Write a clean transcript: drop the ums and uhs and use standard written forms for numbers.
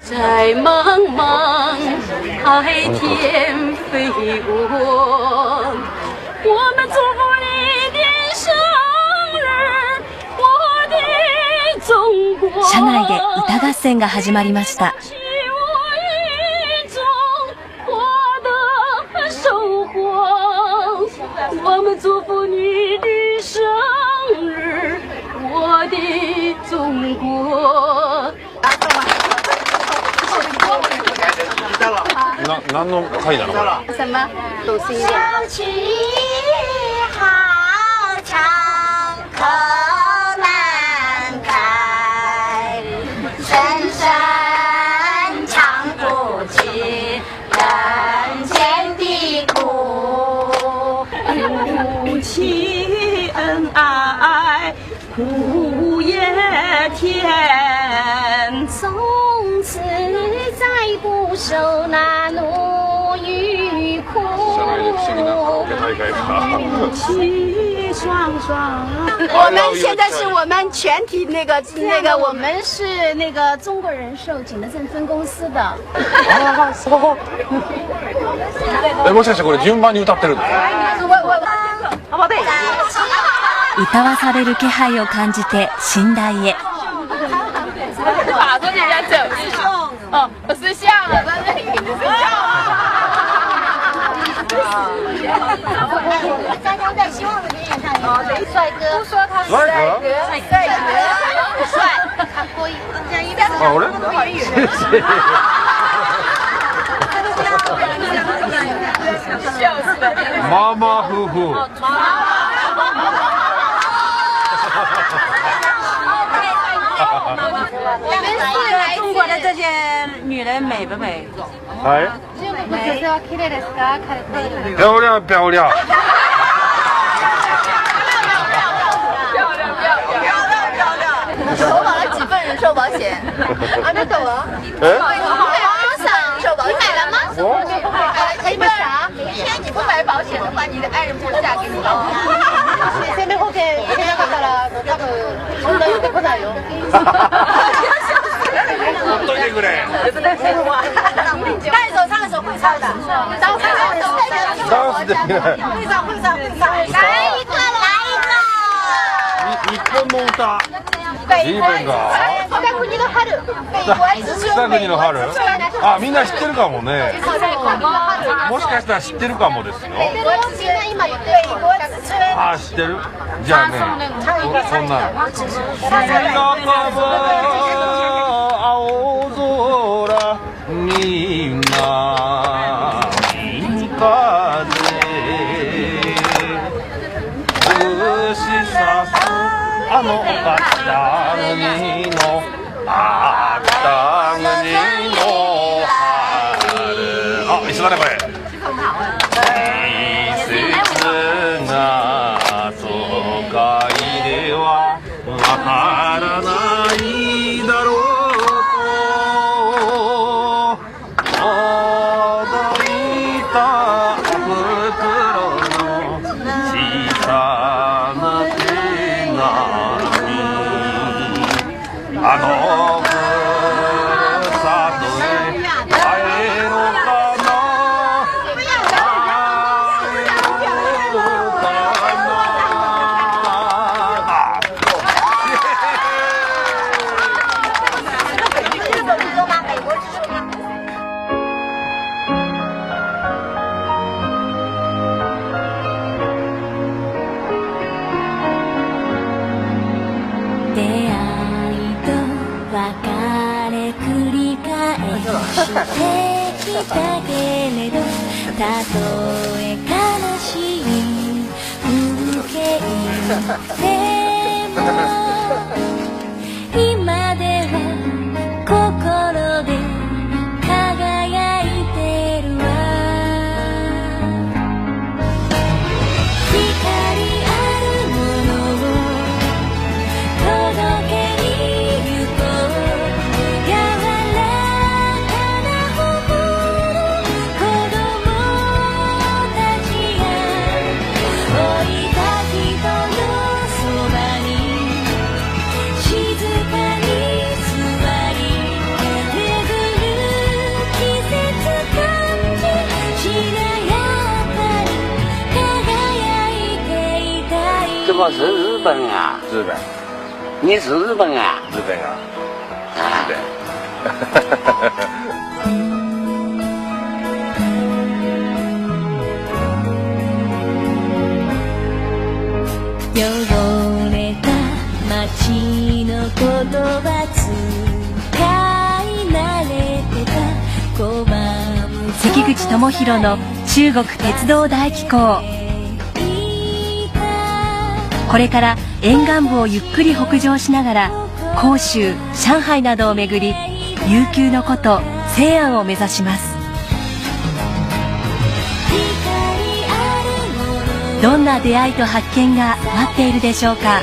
在茫茫海天飞过，我们祝福你的生日，我的中国。車内で歌合戦が始まりました。我们祝福你的生日，我的中国。何の会なのこれ？什么？小曲好唱，口难开，声声唱不尽人间的苦。夫妻恩爱苦也甜，从此再不受那奴与苦。夫妻双双。我们现在是我们全体那个我们是那个中国人寿景德镇分公司的。ああ、そう。もしかしてこれ順番に歌ってるの？歌わされる気配を感じて寝台へ。把着人家走，哦，我是像我在那里是刚刚在希望的电影上有帅哥，说他是帅哥，帅，他过一人家一边あ、俺？まあまあ夫婦。中国的这些女人美不美？はい。漂亮漂亮。投保了几份人寿保险？啊，那懂了。寿保险，你买了吗？你买啥？你不买保险的话，你的爱人不能嫁给你了。生命保険入れなかったら多分そんな寄ってこないよ。ほっといてくれ。带手唱的时候会唱的，当唱的时候ダンスできない。会唱会唱会唱。来一个来一个。日本の歌。北国の春。北国の春。あ、みんな知ってるかもね。もしかしたら知ってるかもですよ。あ、知ってる。じゃあね、そんなの。青空みんな風映しさすあの北国の北国の春。あ、一緒だねこれ。季節が都会ではわからないだろう。たとえ悲しい風景でも今では心で輝いてるわ。光あるものを届けに行こう。柔らかな頬の子供たちが老いた人のそばに我是日本啊，日本，你是日本啊？日本啊，啊，对。汚れた街の言葉使い慣れてた拒む関口智弘の中国鉄道大紀行。これから沿岸部をゆっくり北上しながら広州、上海などを巡り悠久の古都西安を目指します。どんな出会いと発見が待っているでしょうか。